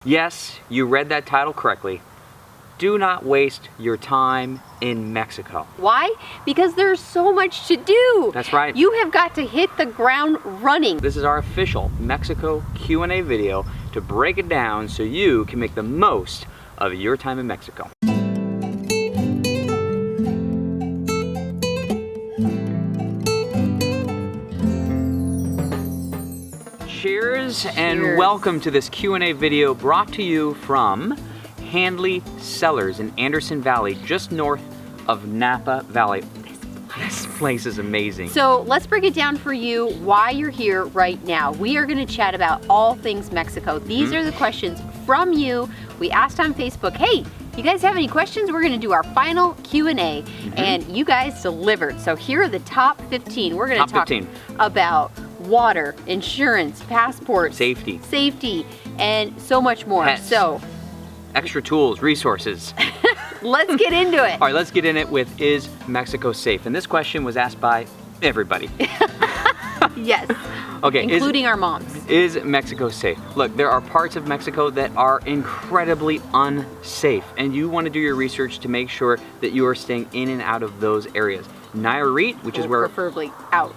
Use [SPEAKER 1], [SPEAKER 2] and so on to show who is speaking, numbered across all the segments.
[SPEAKER 1] Yes, you read that title correctly. Do not waste your time in Mexico.
[SPEAKER 2] Why? Because there's so much to do.
[SPEAKER 1] That's right.
[SPEAKER 2] You have got to hit the ground running.
[SPEAKER 1] This is our official Mexico Q&A video to break it down so you can make the most of your time in Mexico. Cheers and welcome to this Q&A video brought to you from Handley Cellars in Anderson Valley, just north of Napa Valley. This place is amazing.
[SPEAKER 2] So let's break it down for you why you're here right now. We are going to chat about all things Mexico. These are the questions from you. We asked on Facebook, hey, you guys have any questions? We're going to do our final Q&A, and you guys delivered. So here are the top 15. We're going to talk about water, insurance, passports, safety, and so much more.
[SPEAKER 1] Pets.
[SPEAKER 2] So
[SPEAKER 1] extra tools, resources.
[SPEAKER 2] Let's get into it.
[SPEAKER 1] All right, let's get in it with, is Mexico safe? And this question was asked by everybody.
[SPEAKER 2] Yes.
[SPEAKER 1] Okay.
[SPEAKER 2] Including our moms.
[SPEAKER 1] Is Mexico safe? Look, there are parts of Mexico that are incredibly unsafe, and you want to do your research to make sure that you are staying in and out of those areas. Nayarit, which is where...
[SPEAKER 2] Preferably out.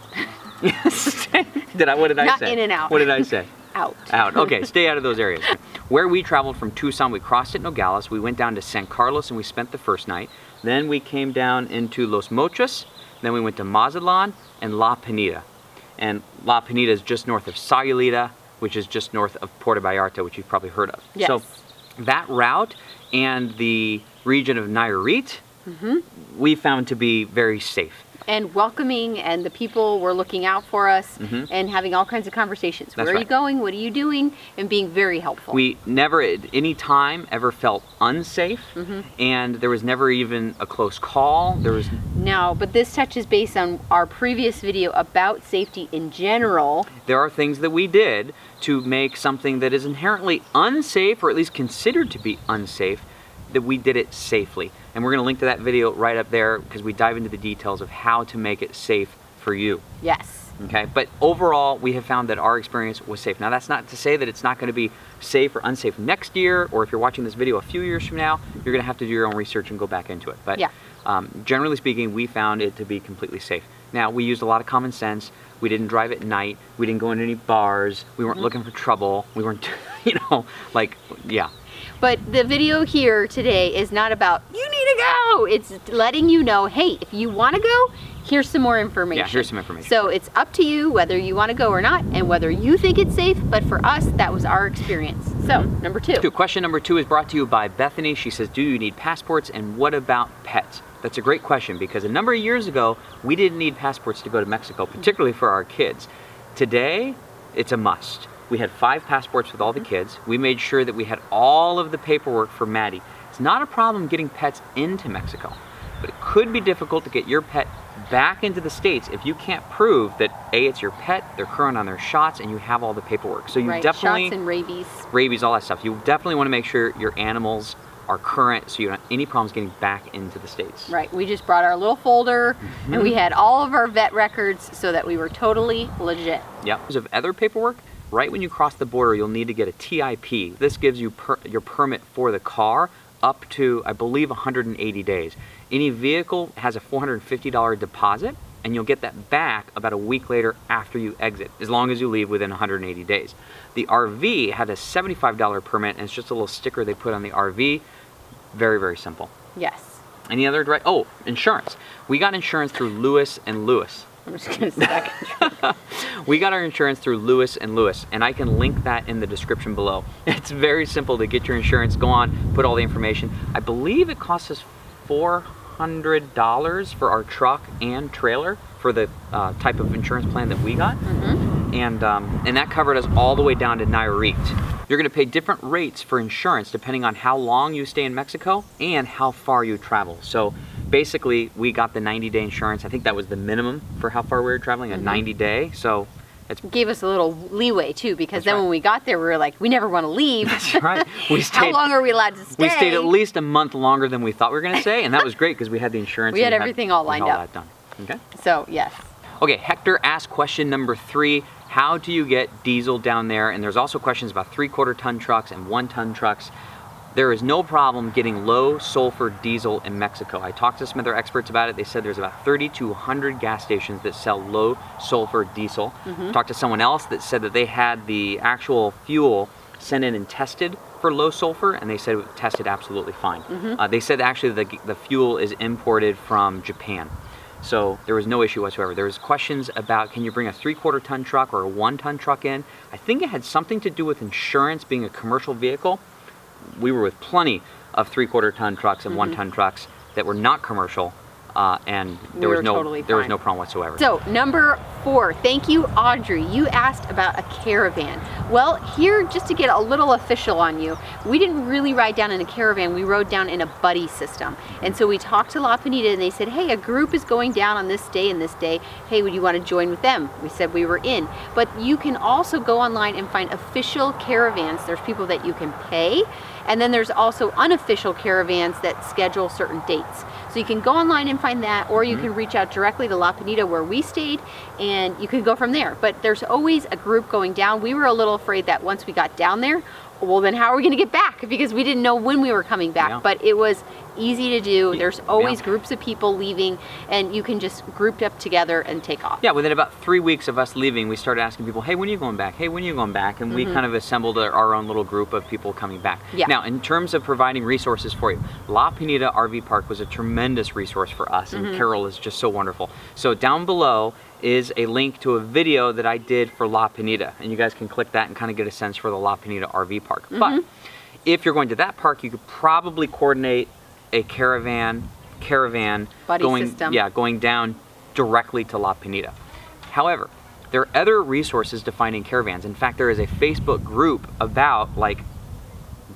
[SPEAKER 1] Yes. What did I say?
[SPEAKER 2] Not in and out.
[SPEAKER 1] What did I say?
[SPEAKER 2] Out.
[SPEAKER 1] Out. Okay, stay out of those areas. Where we traveled from Tucson, we crossed at Nogales, we went down to San Carlos and we spent the first night. Then we came down into Los Mochis, then we went to Mazatlan and La PENITA. And La PENITA is just north of Sayulita, which is just north of Puerto Vallarta, which you've probably heard of.
[SPEAKER 2] Yes.
[SPEAKER 1] So that route and the region of Nayarit, we found to be very safe.
[SPEAKER 2] And welcoming, and the people were looking out for us and having all kinds of conversations.
[SPEAKER 1] That's
[SPEAKER 2] Where are you going? What are you doing? And being very helpful.
[SPEAKER 1] We never at any time ever felt unsafe, and there was never even a close call.
[SPEAKER 2] No, but this touches base on our previous video about safety in general.
[SPEAKER 1] There are things that we did to make something that is inherently unsafe, or at least considered to be unsafe, that we did it safely. And we're going to link to that video right up there because we dive into the details of how to make it safe for you.
[SPEAKER 2] Yes.
[SPEAKER 1] Okay, but overall we have found that our experience was safe. Now that's not to say that it's not going to be safe or unsafe next year, or if you're watching this video a few years from now, you're going to have to do your own research and go back into it. But generally speaking, we found it to be completely safe. Now, we used a lot of common sense. We didn't drive at night. We didn't go into any bars. We weren't looking for trouble. We weren't,
[SPEAKER 2] But the video here today is not about, you need to go. It's letting you know, hey, if you want to go, here's some more information.
[SPEAKER 1] Yeah, here's some information.
[SPEAKER 2] So it's up to you whether you want to go or not, and whether you think it's safe, but for us, that was our experience. So, number two. Question
[SPEAKER 1] number 2 is brought to you by Bethany. She says, do you need passports, and what about pets? That's a great question, because a number of years ago, we didn't need passports to go to Mexico, particularly for our kids. Today, it's a must. We had 5 passports with all the kids. We made sure that we had all of the paperwork for Maddie. It's not a problem getting pets into Mexico, but it could be difficult to get your pet back into the States if you can't prove that A, it's your pet, they're current on their shots, and you have all the paperwork. So you definitely...
[SPEAKER 2] shots and rabies.
[SPEAKER 1] Rabies, all that stuff. You definitely want to make sure your animals are current so you don't have any problems getting back into the States.
[SPEAKER 2] Right, we just brought our little folder and we had all of our vet records so that we were totally legit.
[SPEAKER 1] Yep. Because of other paperwork, right when you cross the border, you'll need to get a TIP. This gives you your permit for the car up to, I believe, 180 days. Any vehicle has a $450 deposit, and you'll get that back about a week later after you exit, as long as you leave within 180 days. The RV had a $75 permit, and it's just a little sticker they put on the RV. Very, very simple.
[SPEAKER 2] Yes.
[SPEAKER 1] Any other direct? Oh, insurance. We got insurance through Lewis & Lewis.
[SPEAKER 2] I'm just gonna say
[SPEAKER 1] We got our insurance through Lewis & Lewis, and I can link that in the description below. It's very simple to get your insurance. Go on, put all the information. I believe it costs us $400 for our truck and trailer for the type of insurance plan that we got. And that covered us all the way down to Nayarit. You're going to pay different rates for insurance depending on how long you stay in Mexico and how far you travel. So basically, we got the 90-day insurance. I think that was the minimum for how far we were traveling, a 90-day. So it
[SPEAKER 2] gave us a little leeway too, because then when we got there, we were like, we never want to leave.
[SPEAKER 1] That's right.
[SPEAKER 2] How long are we allowed to stay?
[SPEAKER 1] We stayed at least a month longer than we thought we were going to stay, and that was great because we had the insurance.
[SPEAKER 2] We had everything all lined up.
[SPEAKER 1] All that done. Okay.
[SPEAKER 2] So yes.
[SPEAKER 1] Okay, Hector asked question number 3. How do you get diesel down there? And there's also questions about 3/4 ton trucks and 1 ton trucks. There is no problem getting low sulfur diesel in Mexico. I talked to some other experts about it. They said there's about 30 to 100 gas stations that sell low sulfur diesel. Talked to someone else that said that they had the actual fuel sent in and tested for low sulfur, and they said it tested absolutely fine. They said actually the fuel is imported from Japan. So there was no issue whatsoever. There was questions about, can you bring a 3/4 ton truck or a 1 ton truck in? I think it had something to do with insurance being a commercial vehicle. We were with plenty of 3/4 ton trucks and 1 ton trucks that were not commercial, and there was no problem whatsoever.
[SPEAKER 2] So number 4, thank you, Audrey. You asked about a caravan. Well, here, just to get a little official on you, we didn't really ride down in a caravan. We rode down in a buddy system. And so we talked to La PENITA, and they said, hey, a group is going down on this day and this day. Hey, would you want to join with them? We said we were in. But you can also go online and find official caravans. There's people that you can pay. And then there's also unofficial caravans that schedule certain dates. So you can go online and find that, or you can reach out directly to La PENITA where we stayed, and you can go from there. But there's always a group going down. We were a little afraid that once we got down there, well, then how are we going to get back? Because we didn't know when we were coming back.
[SPEAKER 1] Yeah.
[SPEAKER 2] But it was easy to do. There's always groups of people leaving, and you can just group up together and take off.
[SPEAKER 1] Yeah, within about 3 weeks of us leaving, we started asking people, hey, when are you going back? Hey, when are you going back? And we kind of assembled our own little group of people coming back.
[SPEAKER 2] Yeah.
[SPEAKER 1] Now, in terms of providing resources for you, La PENITA RV Park was a tremendous resource for us, and Carol is just so wonderful. So down below is a link to a video that I did for La PENITA, and you guys can click that and kind of get a sense for the La PENITA RV Park. But if you're going to that park, you could probably coordinate a caravan
[SPEAKER 2] Buddy system.
[SPEAKER 1] going down directly to La PENITA. However, there are other resources to finding caravans. In fact, there is a Facebook group about like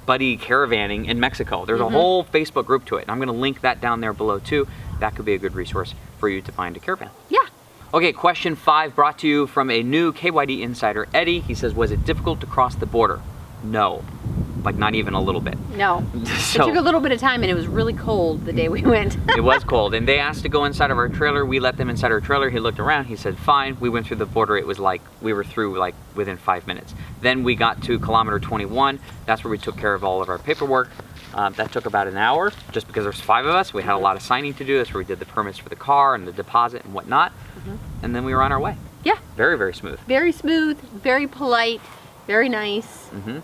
[SPEAKER 1] buddy caravanning in Mexico. There's a whole Facebook group to it, and I'm going to link that down there below too. That could be a good resource for you to find a caravan.
[SPEAKER 2] Yeah.
[SPEAKER 1] Okay, question 5 brought to you from a new KYD insider, Eddie. He says, was it difficult to cross the border? No, like not even a little bit.
[SPEAKER 2] No,
[SPEAKER 1] So,
[SPEAKER 2] it took a little bit of time, and it was really cold the day we went.
[SPEAKER 1] it was cold, and they asked to go inside of our trailer. We let them inside our trailer. He looked around, he said, fine. We went through the border. It was like, we were through like within 5 minutes. Then we got to kilometer 21. That's where we took care of all of our paperwork. That took about an hour, just because there's 5 of us. We had a lot of signing to do. That's where we did the permits for the car and the deposit and whatnot. And then we were on our way.
[SPEAKER 2] Yeah.
[SPEAKER 1] Very, very smooth.
[SPEAKER 2] Very smooth, very polite, very nice. That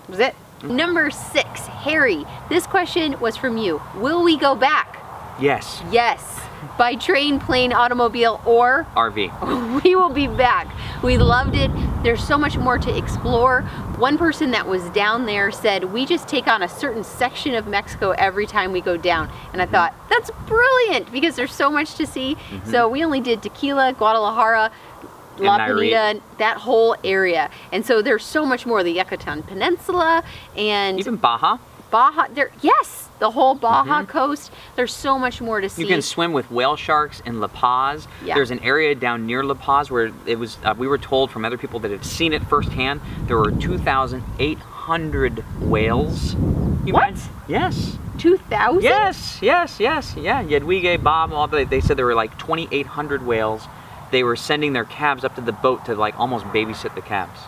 [SPEAKER 2] was it. Number 6, Harry. This question was from you. Will we go back?
[SPEAKER 1] Yes.
[SPEAKER 2] Yes. By train, plane, automobile, or
[SPEAKER 1] RV.
[SPEAKER 2] we will be back. We loved it. There's so much more to explore. One person that was down there said, we just take on a certain section of Mexico every time we go down. And I thought, that's brilliant, because there's so much to see. So we only did Tequila, Guadalajara, La PENITA, that whole area. And so there's so much more. The Yucatan Peninsula and
[SPEAKER 1] even Baja.
[SPEAKER 2] Yes, the whole Baja coast. There's so much more to see.
[SPEAKER 1] You can swim with whale sharks in La Paz.
[SPEAKER 2] Yeah.
[SPEAKER 1] There's an area down near La Paz where it was, we were told from other people that had seen it firsthand, there were 2,800 whales.
[SPEAKER 2] What?
[SPEAKER 1] Yes.
[SPEAKER 2] 2,000?
[SPEAKER 1] Yes. Yeah. Yadwige, Bob, all they said there were like 2,800 whales. They were sending their cabs up to the boat to like almost babysit the cabs.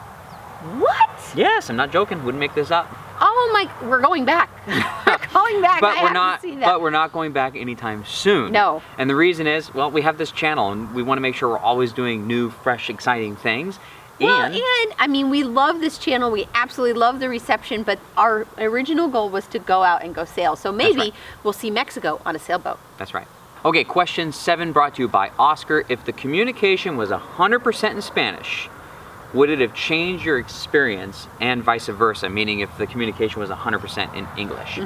[SPEAKER 2] What?
[SPEAKER 1] Yes, I'm not joking. Wouldn't make this up.
[SPEAKER 2] Oh my, we're going back. We're going back.
[SPEAKER 1] But
[SPEAKER 2] I haven't seen that.
[SPEAKER 1] But we're not going back anytime soon.
[SPEAKER 2] No.
[SPEAKER 1] And the reason is, well, we have this channel, and we want to make sure we're always doing new, fresh, exciting things.
[SPEAKER 2] Well, and I mean, we love this channel. We absolutely love the reception, but our original goal was to go out and go sail. So maybe we'll see Mexico on a sailboat.
[SPEAKER 1] That's right. Okay, question 7 brought to you by Oscar. If the communication was 100% in Spanish, would it have changed your experience, and vice versa, meaning if the communication was 100% in English?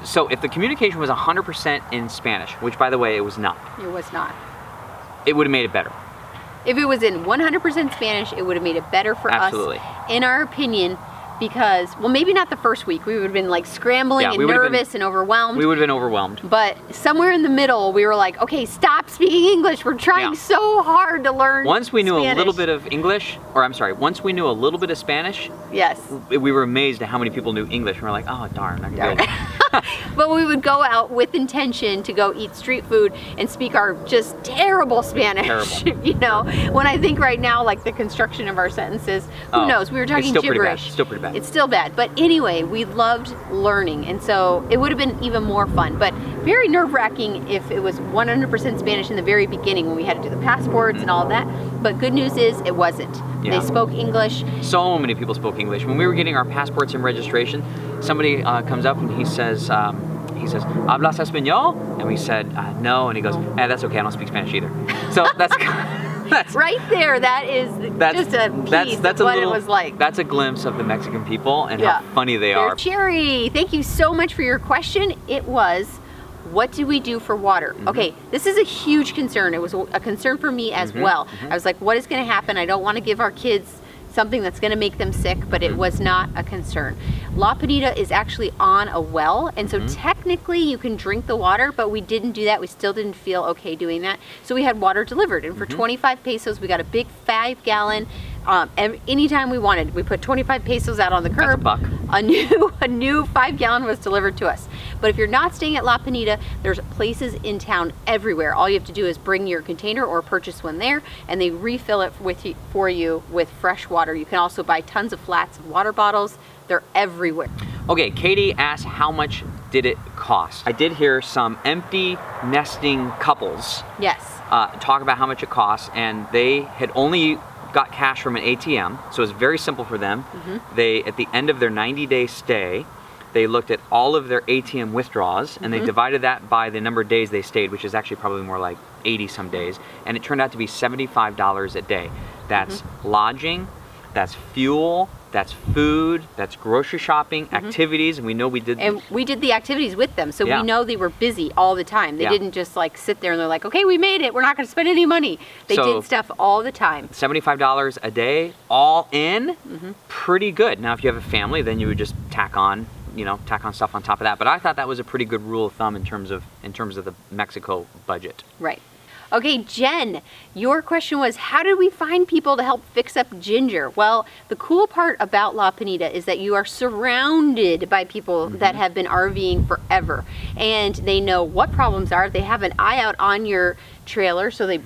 [SPEAKER 1] So if the communication was 100% in Spanish, which by the way, it was not.
[SPEAKER 2] It was not.
[SPEAKER 1] It would have made it better.
[SPEAKER 2] If it was in 100% Spanish, it would have made it better for
[SPEAKER 1] Absolutely.
[SPEAKER 2] us, in our opinion, because, well, maybe not the first week. We would have been like scrambling and nervous and overwhelmed.
[SPEAKER 1] We would have been overwhelmed.
[SPEAKER 2] But somewhere in the middle, we were like, okay, stop speaking English. We're trying so hard to learn
[SPEAKER 1] Once we knew
[SPEAKER 2] Spanish.
[SPEAKER 1] a little bit of English, or I'm sorry, once we knew a little bit of Spanish,
[SPEAKER 2] yes,
[SPEAKER 1] we were amazed at how many people knew English. We were like, oh, darn, I can do it.
[SPEAKER 2] But we would go out with intention to go eat street food and speak our just terrible Spanish.
[SPEAKER 1] Terrible.
[SPEAKER 2] You know, when I think right now, like the construction of our sentences, who knows? We were talking
[SPEAKER 1] it's still
[SPEAKER 2] gibberish.
[SPEAKER 1] Still pretty bad.
[SPEAKER 2] It's still bad. But anyway, we loved learning. And so it would have been even more fun. But very nerve-wracking if it was 100% Spanish in the very beginning when we had to do the passports and all of that. But good news is it wasn't.
[SPEAKER 1] Yeah.
[SPEAKER 2] They spoke English.
[SPEAKER 1] So many people spoke English. When we were getting our passports and registration, somebody comes up and he says, "Hablas español?" And we said, "No." And he goes, "That's okay. I don't speak Spanish either." So that's
[SPEAKER 2] right there. That is just a piece of what it was like.
[SPEAKER 1] That's a glimpse of the Mexican people and how funny they are.
[SPEAKER 2] Cherry, thank you so much for your question. It was, what do we do for water? Okay, this is a huge concern. It was a concern for me as well. I was like, what is going to happen? I don't want to give our kids something that's going to make them sick, but it was not a concern. La PENITA is actually on a well, and so technically you can drink the water, but we didn't do that. We still didn't feel okay doing that. So we had water delivered, and for 25 pesos, we got a big 5-gallon. Anytime we wanted, we put 25 pesos out on the curb.
[SPEAKER 1] That's a buck.
[SPEAKER 2] A new 5-gallon was delivered to us. But if you're not staying at La PENITA, there's places in town everywhere. All you have to do is bring your container or purchase one there, and they refill it for you with fresh water. You can also buy tons of flats of water bottles. They're everywhere.
[SPEAKER 1] Okay, Katie asked how much did it cost? I did hear some empty nesting couples talk about how much it costs, and they had only got cash from an ATM, so it's very simple for them. They, at the end of their 90-day stay, they looked at all of their ATM withdrawals and they divided that by the number of days they stayed, which is actually probably more like 80 some days, and it turned out to be $75 a day. That's lodging, that's fuel, that's food, that's grocery shopping, activities, and we know we did.
[SPEAKER 2] And we did the activities with them, so we know they were busy all the time. They didn't just like sit there and they're like, okay, we made it, we're not gonna spend any money. They did stuff all the time.
[SPEAKER 1] $75 a day, all in, pretty good. Now, if you have a family, then you would just tack on stuff on top of that. But I thought that was a pretty good rule of thumb in terms of the Mexico budget.
[SPEAKER 2] Right. Okay, Jen, your question was, how did we find people to help fix up Ginger? Well, the cool part about La PENITA is that you are surrounded by people that have been RVing forever, and they know what problems are. They have an eye out on your trailer, so they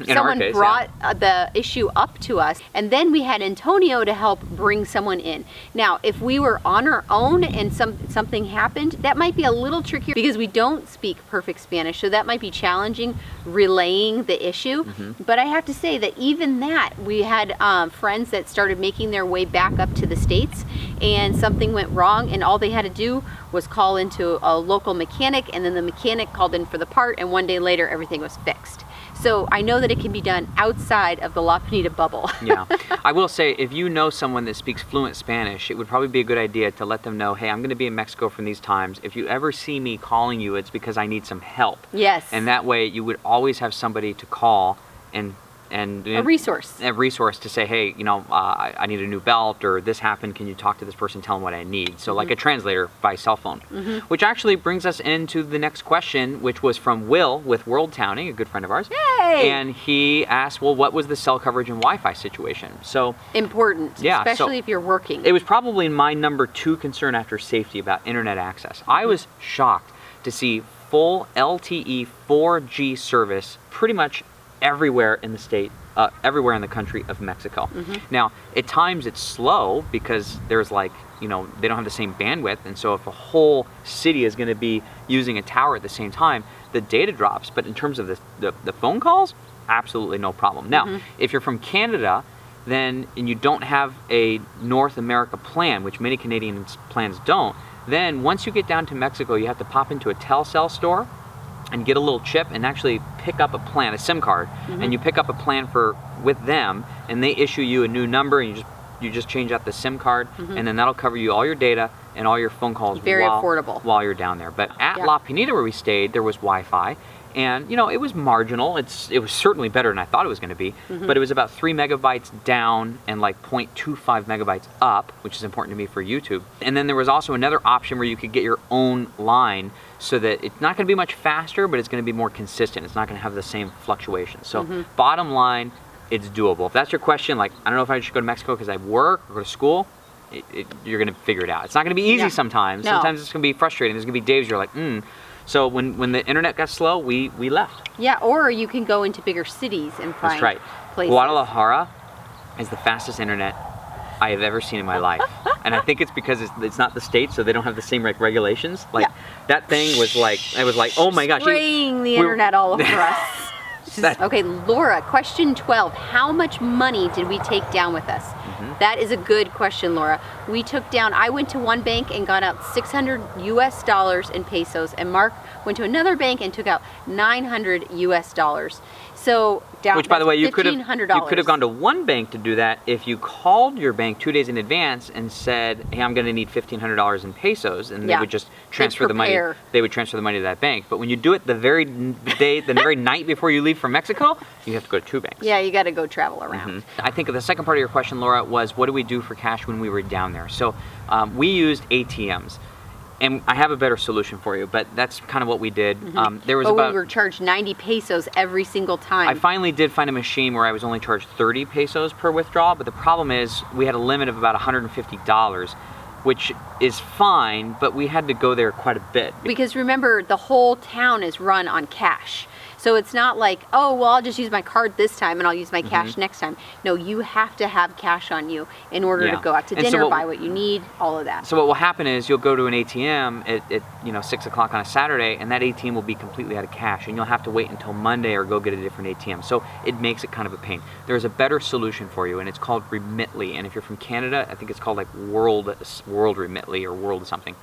[SPEAKER 2] someone brought the issue up to us, and then we had Antonio to help bring someone in. Now, if we were on our own and something happened, that might be a little trickier because we don't speak perfect Spanish, so that might be challenging relaying the issue. But I have to say that even that, we had friends that started making their way back up to the States, and something went wrong, and all they had to do was call into a local mechanic, and then the mechanic called in for the part, and one day later everything was fixed. So I know that it can be done outside of the La PENITA bubble.
[SPEAKER 1] Yeah, I will say, if you know someone that speaks fluent Spanish, it would probably be a good idea to let them know, hey, I'm going to be in Mexico from these times. If you ever see me calling you, it's because I need some help.
[SPEAKER 2] Yes.
[SPEAKER 1] And that way you would always have somebody to call and
[SPEAKER 2] a resource.
[SPEAKER 1] A resource to say, hey, I need a new belt, or this happened, can you talk to this person, tell them what I need? So like a translator by cell phone. Which actually brings us into the next question, which was from Will with World Towning, a good friend of ours.
[SPEAKER 2] Yay!
[SPEAKER 1] And he asked, well, what was the cell coverage and Wi-Fi situation? So
[SPEAKER 2] important, especially if you're working.
[SPEAKER 1] It was probably my number 2 concern after safety about internet access. I was shocked to see full LTE 4G service pretty much everywhere in the state, everywhere in the country of Mexico. Now, at times it's slow because there's they don't have the same bandwidth, and so if a whole city is going to be using a tower at the same time, the data drops. But in terms of the phone calls, absolutely no problem. Now, if you're from Canada, and you don't have a North America plan, which many Canadian plans don't, then once you get down to Mexico, you have to pop into a Telcel store and get a little chip and actually pick up a plan, a SIM card, and you pick up a plan with them, and they issue you a new number, and you just change out the SIM card, and then that'll cover you all your data and all your phone calls
[SPEAKER 2] affordable
[SPEAKER 1] while you're down there. But at La PENITA where we stayed, there was Wi-Fi, and it was marginal. It was certainly better than I thought it was going to be, but it was about 3 megabytes down and like 0.25 megabytes up, which is important to me for YouTube. And then there was also another option where you could get your own line, so that it's not going to be much faster, but it's going to be more consistent. It's not going to have the same fluctuations. So bottom line, it's doable. If that's your question, like, I don't know if I should go to Mexico because I work or go to school, you're gonna figure it out. It's not gonna be easy sometimes.
[SPEAKER 2] No.
[SPEAKER 1] Sometimes it's gonna be frustrating. There's gonna be days you're like, So when the internet got slow, we left.
[SPEAKER 2] Yeah, or you can go into bigger cities and find
[SPEAKER 1] That's right.
[SPEAKER 2] places.
[SPEAKER 1] Guadalajara is the fastest internet I have ever seen in my life. And I think it's because it's not the States, so they don't have the same regulations. Like, that thing was like, I was like, oh my gosh.
[SPEAKER 2] Spraying the internet all over us. Okay, Laura, question 12. How much money did we take down with us? That is a good question, Laura. We took down, I went to one bank and got out $600 US in pesos, and Mark went to another bank and took out $900 US. So down,
[SPEAKER 1] which, by the way, you could
[SPEAKER 2] $1,500.
[SPEAKER 1] have gone to one bank to do that if you called your bank 2 days in advance and said, hey, I'm going to need $1,500 in pesos, and they would just transfer the money. They would transfer the money to that bank. But when you do it the very night before you leave for Mexico, you have to go to 2 banks.
[SPEAKER 2] Yeah, you got to go travel around.
[SPEAKER 1] I think the second part of your question, Laura, was what do we do for cash when we were down there? So we used ATMs. And I have a better solution for you, but that's kind of what we did. We
[SPEAKER 2] were charged 90 pesos every single time.
[SPEAKER 1] I finally did find a machine where I was only charged 30 pesos per withdrawal, but the problem is we had a limit of about $150, which is fine, but we had to go there quite a bit.
[SPEAKER 2] Because remember, the whole town is run on cash. So it's not like, oh, well, I'll just use my card this time and I'll use my cash next time. No, you have to have cash on you in order to go out to dinner, buy what you need, all of that.
[SPEAKER 1] So what will happen is you'll go to an ATM at 6 o'clock on a Saturday, and that ATM will be completely out of cash, and you'll have to wait until Monday or go get a different ATM. So it makes it kind of a pain. There's a better solution for you, and it's called Remitly. And if you're from Canada, I think it's called like World Remitly or World something.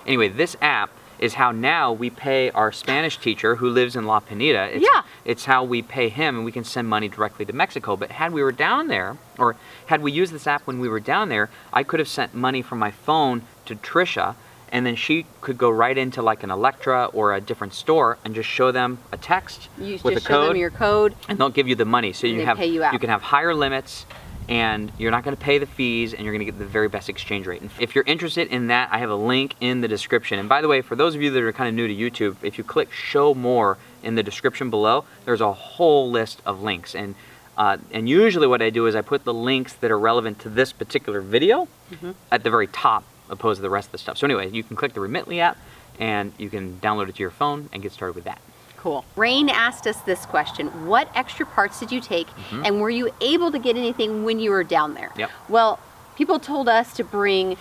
[SPEAKER 1] Anyway, this app is how now we pay our Spanish teacher who lives in La PENITA. It's how we pay him, and we can send money directly to Mexico. But had we were down there, or had we used this app when we were down there, I could have sent money from my phone to Trisha, and then she could go right into like an Electra or a different store and just show them a text with a code.
[SPEAKER 2] Show them your code,
[SPEAKER 1] and they'll give you the money. So you
[SPEAKER 2] can
[SPEAKER 1] have higher limits, and you're not going to pay the fees, and you're going to get the very best exchange rate. And if you're interested in that, I have a link in the description. And by the way, for those of you that are kind of new to YouTube, if you click show more in the description below, there's a whole list of links. And usually what I do is I put the links that are relevant to this particular video at the very top, opposed to the rest of the stuff. So anyway, you can click the Remitly app, and you can download it to your phone and get started with that.
[SPEAKER 2] Cool. Rain asked us this question. What extra parts did you take, and were you able to get anything when you were down there? Well, people told us to bring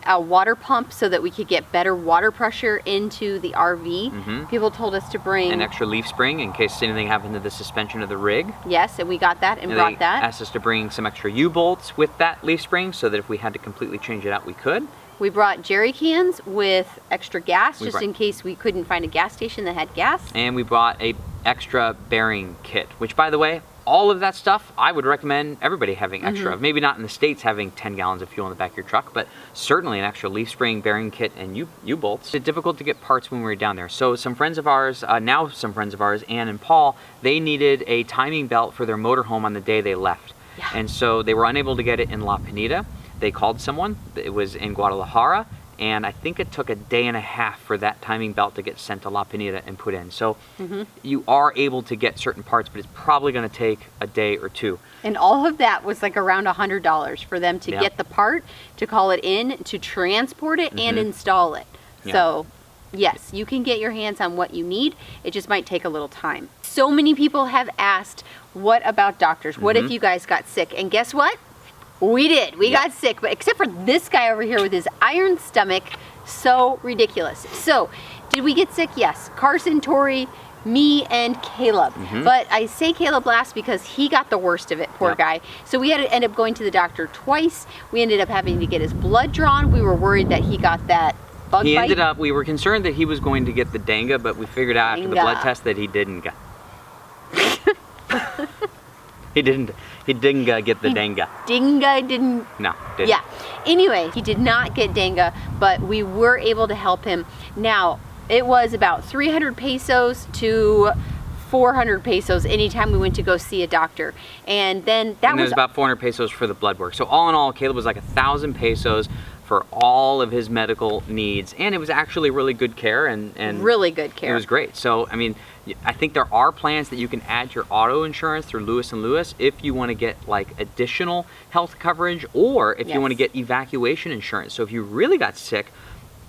[SPEAKER 2] a water pump so that we could get better water pressure into the RV. People told us to bring
[SPEAKER 1] an extra leaf spring in case anything happened to the suspension of the rig.
[SPEAKER 2] Yes, and we got that and brought that.
[SPEAKER 1] They asked us to bring some extra U-bolts with that leaf spring so that if we had to completely change it out, we could.
[SPEAKER 2] We brought jerry cans with extra gas just in case we couldn't find a gas station that had gas.
[SPEAKER 1] And we brought a extra bearing kit, which, by the way, all of that stuff, I would recommend everybody having extra of. Maybe not in the States having 10 gallons of fuel in the back of your truck, but certainly an extra leaf spring, bearing kit, and U-bolts. It's difficult to get parts when we were down there. So some friends of ours, Ann and Paul, they needed a timing belt for their motorhome on the day they left. And so they were unable to get it in La PENITA. They called someone. It was in Guadalajara, and I think it took a day and a half for that timing belt to get sent to La PENITA and put in. So you are able to get certain parts, but it's probably going to take a day or two.
[SPEAKER 2] And all of that was like around $100 for them to get the part, to call it in, to transport it, and install it. So yes, you can get your hands on what you need. It just might take a little time. So many people have asked, what about doctors? What if you guys got sick? And guess what? We did. We got sick, but except for this guy over here with his iron stomach, so ridiculous. So, did we get sick? Yes. Carson, Tori, me, and Caleb. But I say Caleb last because he got the worst of it, poor guy. So we had to end up going to the doctor twice. We ended up having to get his blood drawn. We were worried that he got that bug bite.
[SPEAKER 1] We were concerned that he was going to get the dengue, but we figured out after the blood test that he didn't get. He didn't get the dengue.
[SPEAKER 2] Dengue didn't.
[SPEAKER 1] No, didn't.
[SPEAKER 2] Yeah. Anyway, he did not get dengue, but we were able to help him. Now, it was about 300 pesos to 400 pesos anytime we went to go see a doctor. And then that was
[SPEAKER 1] about 400 pesos for the blood work. So all in all, Caleb was like 1,000 pesos for all of his medical needs, and it was actually really good care and
[SPEAKER 2] really good care.
[SPEAKER 1] It was great. So I mean, I think there are plans that you can add to your auto insurance through Lewis & Lewis if you want to get like additional health coverage, or if you want to get evacuation insurance. So if you really got sick,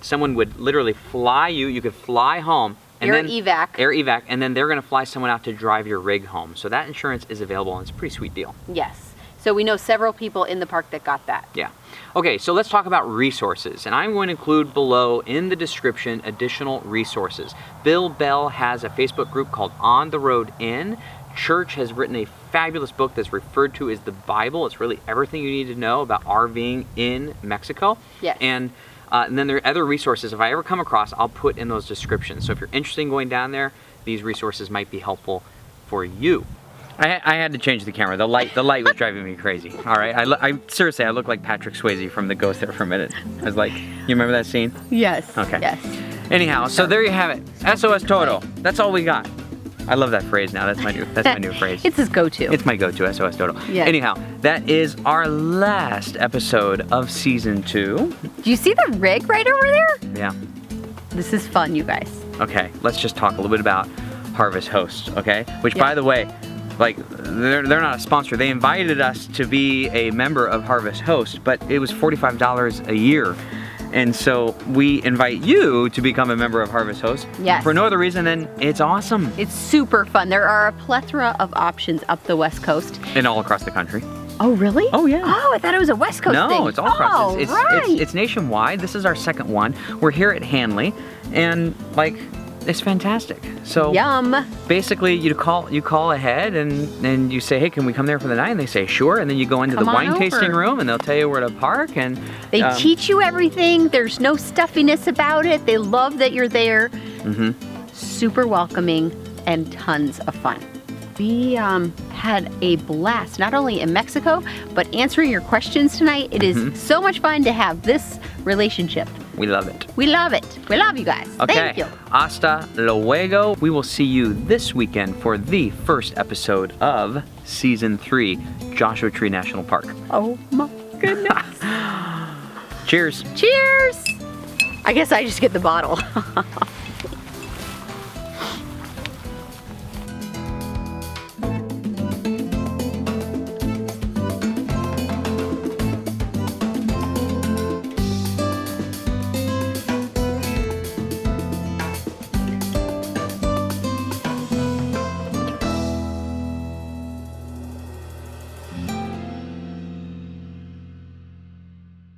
[SPEAKER 1] someone would literally fly you. You could fly home. And
[SPEAKER 2] air evac,
[SPEAKER 1] and then they're going to fly someone out to drive your rig home. So that insurance is available, and it's a pretty sweet deal.
[SPEAKER 2] Yes. So we know several people in the park that got that.
[SPEAKER 1] Yeah. Okay, so let's talk about resources. And I'm going to include below in the description additional resources. Bill Bell has a Facebook group called On the Road In. Church has written a fabulous book that's referred to as the Bible. It's really everything you need to know about RVing in Mexico.
[SPEAKER 2] Yes.
[SPEAKER 1] And then there are other resources. If I ever come across, I'll put in those descriptions. So if you're interested in going down there, these resources might be helpful for you. I had to change the camera. The light was driving me crazy. All right, I seriously, I look like Patrick Swayze from The Ghost there for a minute. I was like, you remember that scene?
[SPEAKER 2] Yes.
[SPEAKER 1] Okay.
[SPEAKER 2] Yes.
[SPEAKER 1] Anyhow, so there you have it. SOS Todo. That's all we got. I love that phrase now. That's my new phrase.
[SPEAKER 2] It's his go-to.
[SPEAKER 1] It's my go-to, SOS Todo.
[SPEAKER 2] Yes.
[SPEAKER 1] Anyhow, that is our last episode of season 2.
[SPEAKER 2] Do you see the rig right over there?
[SPEAKER 1] Yeah.
[SPEAKER 2] This is fun, you guys.
[SPEAKER 1] Okay, let's just talk a little bit about Harvest Host, okay? Which, by the way, like, they're not a sponsor. They invited us to be a member of Harvest Host, but it was $45 a year. And so we invite you to become a member of Harvest Host.
[SPEAKER 2] Yes.
[SPEAKER 1] For no other reason than it's awesome.
[SPEAKER 2] It's super fun. There are a plethora of options up the West Coast.
[SPEAKER 1] And all across the country.
[SPEAKER 2] Oh, really?
[SPEAKER 1] Oh, yeah.
[SPEAKER 2] Oh, I thought it was a West Coast thing.
[SPEAKER 1] No, it's all across.
[SPEAKER 2] It's
[SPEAKER 1] it's nationwide. This is our second one. We're here at Hanley, and like, it's fantastic. So
[SPEAKER 2] yum.
[SPEAKER 1] Basically, you call ahead and you say, hey, can we come there for the night? And they say, sure. And then you go into the wine tasting room, and they'll tell you where to park. And
[SPEAKER 2] they teach you everything. There's no stuffiness about it. They love that you're there.
[SPEAKER 1] Mm-hmm.
[SPEAKER 2] Super welcoming and tons of fun. We had a blast, not only in Mexico, but answering your questions tonight. It is so much fun to have this relationship.
[SPEAKER 1] We love it.
[SPEAKER 2] We love it. We love you guys.
[SPEAKER 1] Okay.
[SPEAKER 2] Thank you.
[SPEAKER 1] Hasta luego. We will see you this weekend for the first episode of Season 3, Joshua Tree National Park.
[SPEAKER 2] Oh my goodness.
[SPEAKER 1] Cheers.
[SPEAKER 2] Cheers. I guess I just get the bottle.